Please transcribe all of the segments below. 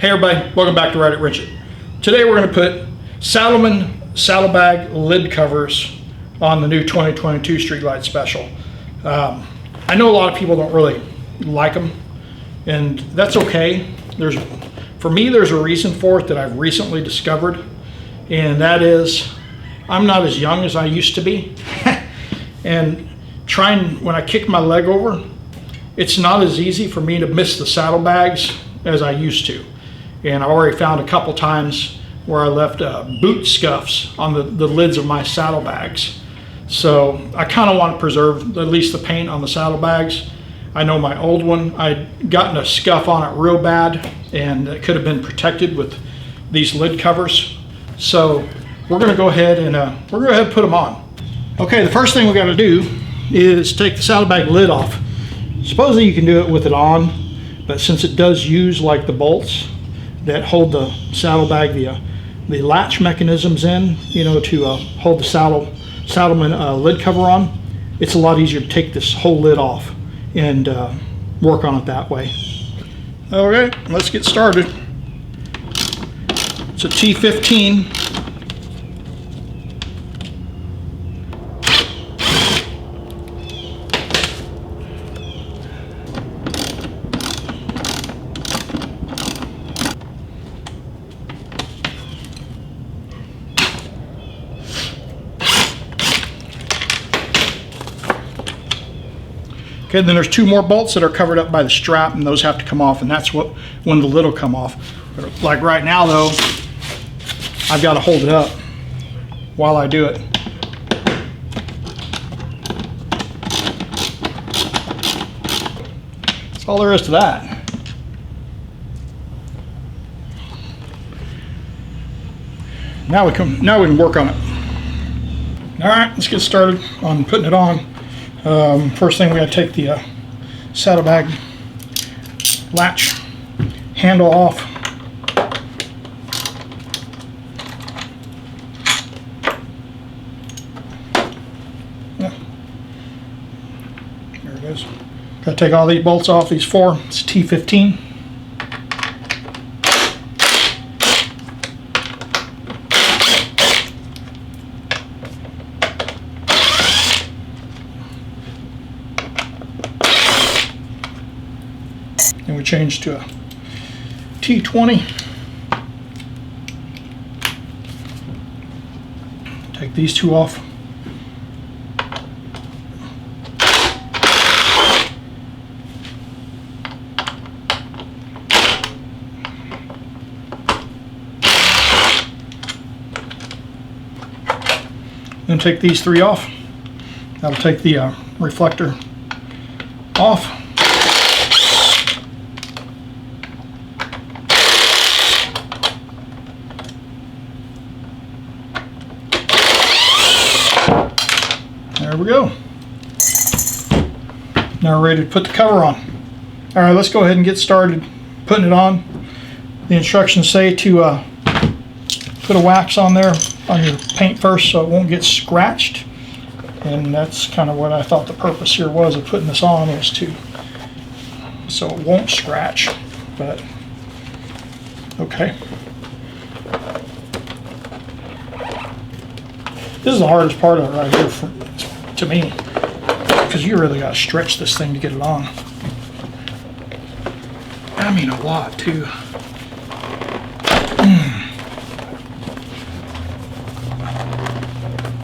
Hey everybody, welcome back to Ride It Richard. Today we're going to put Saddlemen Saddlebag lid covers on the new 2022 Street Glide Special. I know a lot of people don't really like them, and that's okay. For me, there's a reason for it that I've recently discovered, and that is I'm not as young as I used to be. And when I kick my leg over, it's not as easy for me to miss the saddlebags as I used to. And I already found a couple times where I left boot scuffs on the lids of my saddlebags. So I kind of want to preserve at least the paint on the saddlebags. I know my old one, I'd gotten a scuff on it real bad, and it could have been protected with these lid covers. So we're going to go ahead and put them on. Okay, the first thing we got to do is take the saddlebag lid off. Supposedly you can do it with it on, but since it does use like the bolts that hold the saddlebag, the latch mechanisms in, to hold the Saddlemen lid cover on, it's a lot easier to take this whole lid off and work on it that way. Okay, let's get started. It's a T15. Okay, then there's two more bolts that are covered up by the strap, and those have to come off, and that's when the lid will come off. Like right now though, I've got to hold it up while I do it. That's all there is to that. Now we can work on it. All right, let's get started on putting it on. First thing, we got to take the saddlebag latch handle off. Yeah. There it is. Got to take all these bolts off, these four. It's T15. And we change to a T20. Take these two off. Then take these three off. That'll take the reflector off. There we go. Now we're ready to put the cover on. All right, let's go ahead and get started putting it on. The instructions say to put a wax on there on your paint first so it won't get scratched. And that's kind of what I thought the purpose here was of putting this on, was so it won't scratch. But okay. This is the hardest part of it right here to me, because you really got to stretch this thing to get it on. I mean a lot too.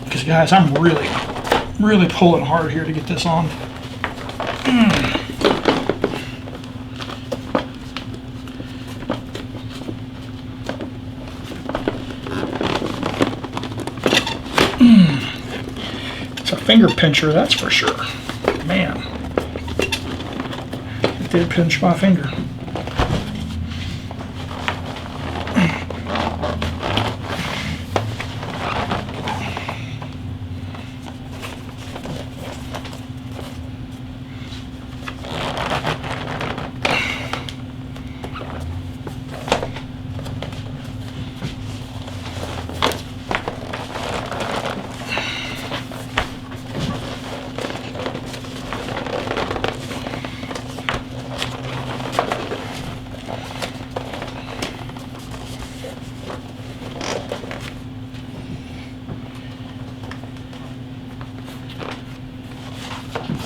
Because guys, I'm really pulling hard here to get this on. Finger pincher, that's for sure. Man, it did pinch my finger.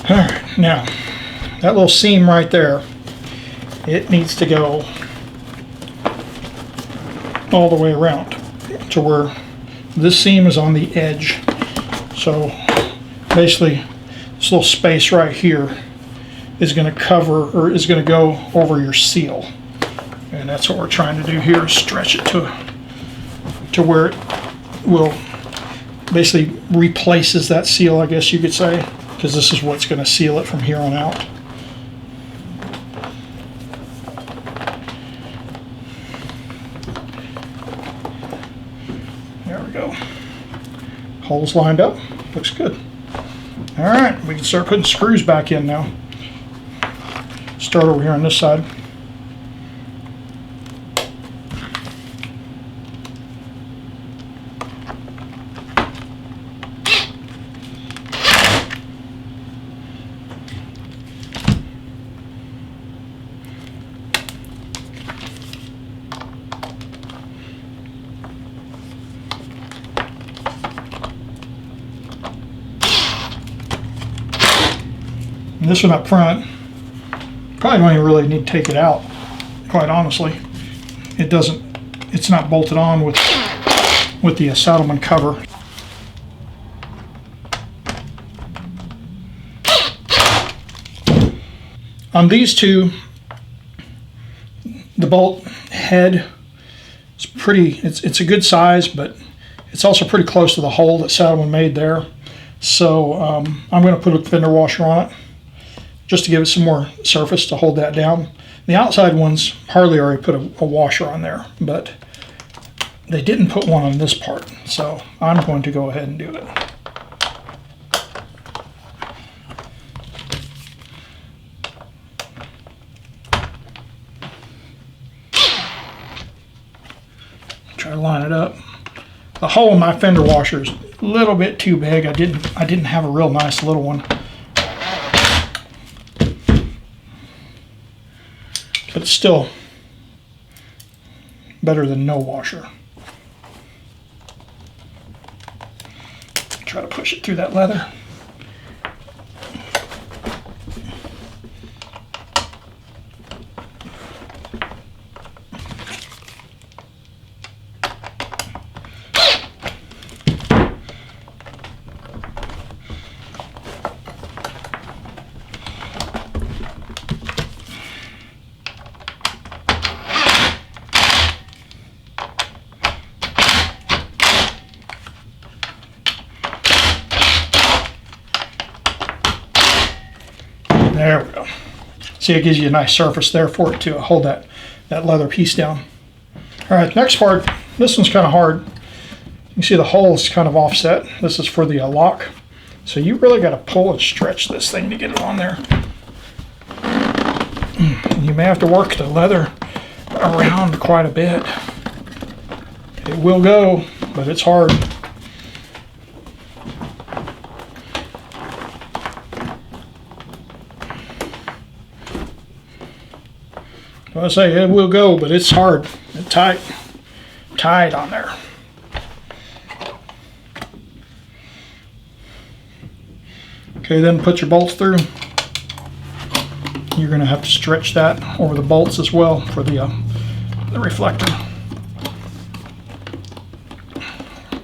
All right, now that little seam right there, it needs to go all the way around to where this seam is on the edge. So basically this little space right here is going to cover, or is going to go over your seal. And that's what we're trying to do here, is stretch it to where it will basically replaces that seal, I guess you could say, because this is what's going to seal it from here on out. There we go. Holes lined up. Looks good. All right, we can start putting screws back in now. Start over here on this side. And this one up front, probably don't even really need to take it out, quite honestly. It doesn't, it's not bolted on with the Saddlemen cover. On these two, the bolt head is pretty, it's a good size, but it's also pretty close to the hole that Saddlemen made there. So I'm going to put a fender washer on it, just to give it some more surface to hold that down. The outside ones, Harley already put a washer on there, but they didn't put one on this part, so I'm going to go ahead and do it. Try to line it up. The hole in my fender washer is a little bit too big. I didn't have a real nice little one. But it's still better than no washer. Try to push it through that leather. There we go. See, it gives you a nice surface there for it to hold that leather piece down. All right, next part, this one's kind of hard. You can see the hole is kind of offset. This is for the lock. So you really got to pull and stretch this thing to get it on there. You may have to work the leather around quite a bit. It will go, but it's hard. I say it will go, but it's hard. It's tight on there. Okay, then put your bolts through. You're going to have to stretch that over the bolts as well for the reflector.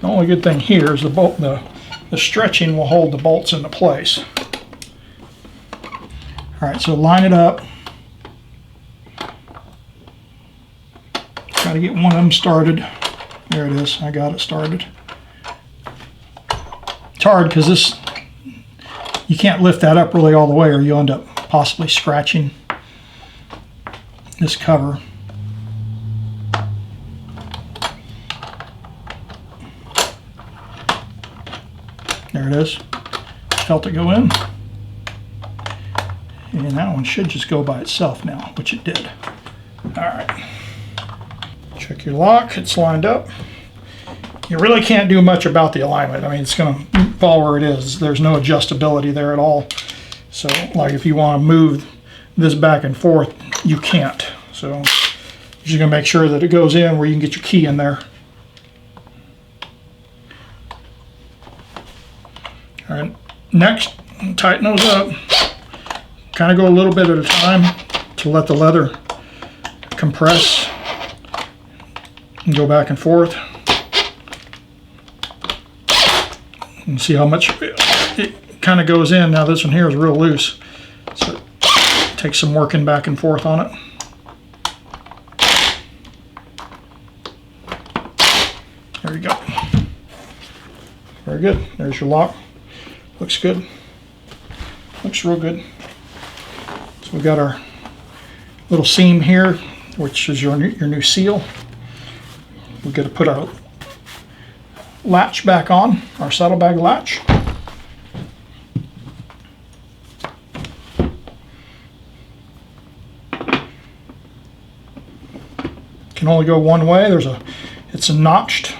The only good thing here is the stretching will hold the bolts into place. All right, so line it up. Try to get one of them started. There it is. I got it started. It's hard because this, you can't lift that up really all the way, or you'll end up possibly scratching this cover. There it is. Felt it go in. And that one should just go by itself now, which it did. All right. Check your lock, it's lined up. You really can't do much about the alignment. I mean, it's going to fall where it is. There's no adjustability there at all. So, like if you want to move this back and forth, you can't. So, you're just going to make sure that it goes in where you can get your key in there. All right, Next, tighten those up. Kind of go a little bit at a time to let the leather compress and go back and forth. And see how much it kind of goes in. Now this one here is real loose, so it takes some working back and forth on it. There you go. Very good. There's your lock. Looks good. Looks real good. So we've got our little seam here, which is your new seal. We've got to put our latch back on, our saddlebag latch. Can only go one way. It's notched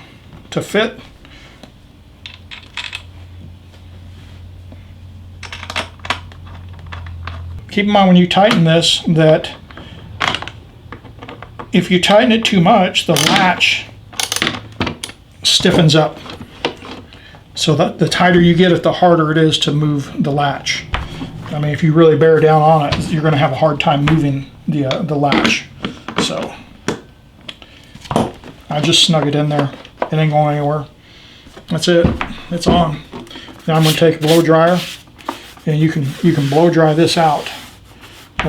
to fit. Keep in mind when you tighten this that if you tighten it too much, the latch stiffens up. So that the tighter you get it, the harder it is to move the latch. I mean, if you really bear down on it, you're going to have a hard time moving the latch. So I just snug it in there. It ain't going anywhere. That's it. It's on. Now I'm going to take a blow dryer, and you can blow dry this out.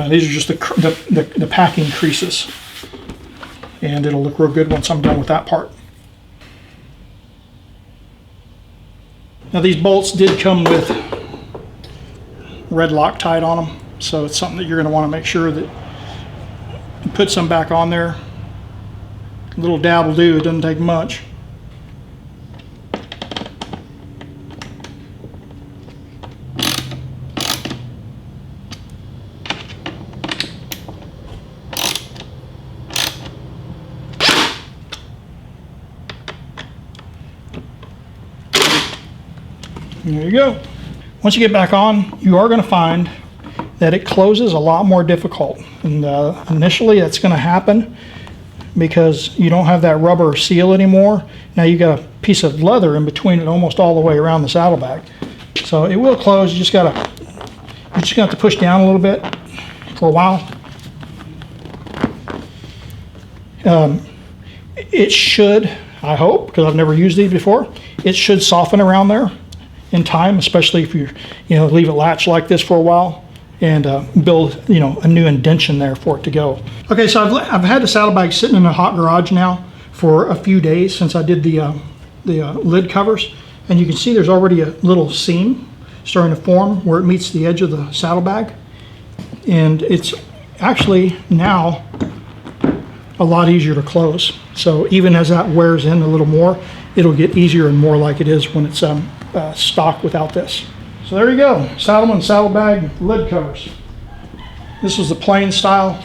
These are just the packing creases, and it'll look real good once I'm done with that part. Now these bolts did come with red Loctite on them, so it's something that you're going to want to make sure that you put some back on there. A little dab will do. It doesn't take much. There you go. Once you get back on, you are going to find that it closes a lot more difficult. And initially that's going to happen because you don't have that rubber seal anymore. Now you got a piece of leather in between it almost all the way around the saddlebag. So it will close. You just have to push down a little bit for a while. It should, I hope, because I've never used these before, it should soften around there in time, especially if you leave it latched like this for a while and build a new indention there for it to go. Okay, so I've had the saddlebag sitting in a hot garage now for a few days since I did the lid covers, and you can see there's already a little seam starting to form where it meets the edge of the saddlebag, and it's actually now a lot easier to close. So even as that wears in a little more, it'll get easier and more like it is when it's stock without this. So there you go, Saddlemen Saddlebag lid covers. This was the plain style.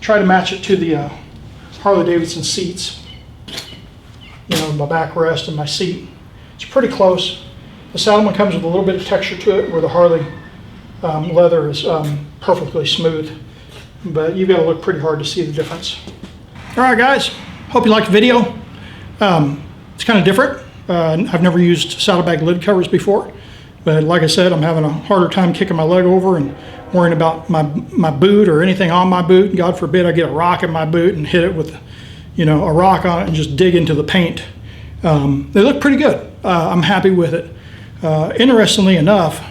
Try to match it to the Harley Davidson seats. My backrest and my seat. It's pretty close. The Saddlemen comes with a little bit of texture to it, where the Harley leather is perfectly smooth. But you've got to look pretty hard to see the difference. All right, guys. Hope you liked the video. It's kind of different. I've never used saddlebag lid covers before, but like I said, I'm having a harder time kicking my leg over and worrying about my boot or anything on my boot. God forbid I get a rock in my boot and hit it with a rock on it and just dig into the paint. They look pretty good. I'm happy with it. Interestingly enough,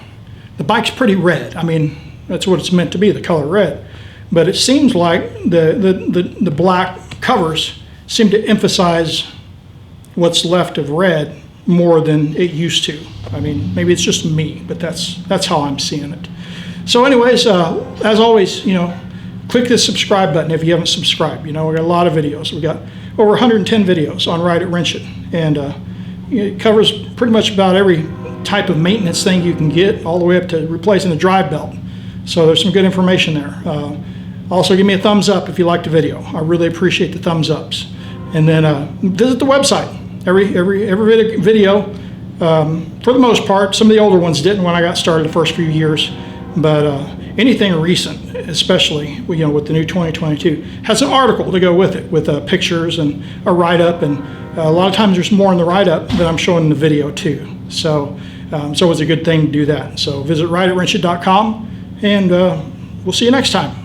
the bike's pretty red. I mean, that's what it's meant to be, the color red. But it seems like the black covers seem to emphasize what's left of red more than it used to. I mean, maybe it's just me, but that's how I'm seeing it. So anyways, as always, click the subscribe button if you haven't subscribed. We got a lot of videos. We got over 110 videos on Ride It, Wrench It, and it covers pretty much about every type of maintenance thing you can get, all the way up to replacing the drive belt. So there's some good information there. Also, give me a thumbs up if you liked the video. I really appreciate the thumbs ups. And then visit the website. Every video, for the most part. Some of the older ones didn't when I got started the first few years, but anything recent, especially with the new 2022, has an article to go with it, with pictures and a write-up, and a lot of times there's more in the write-up than I'm showing in the video too. So So it was a good thing to do that. So visit rideatwrenchit.com, and we'll see you next time.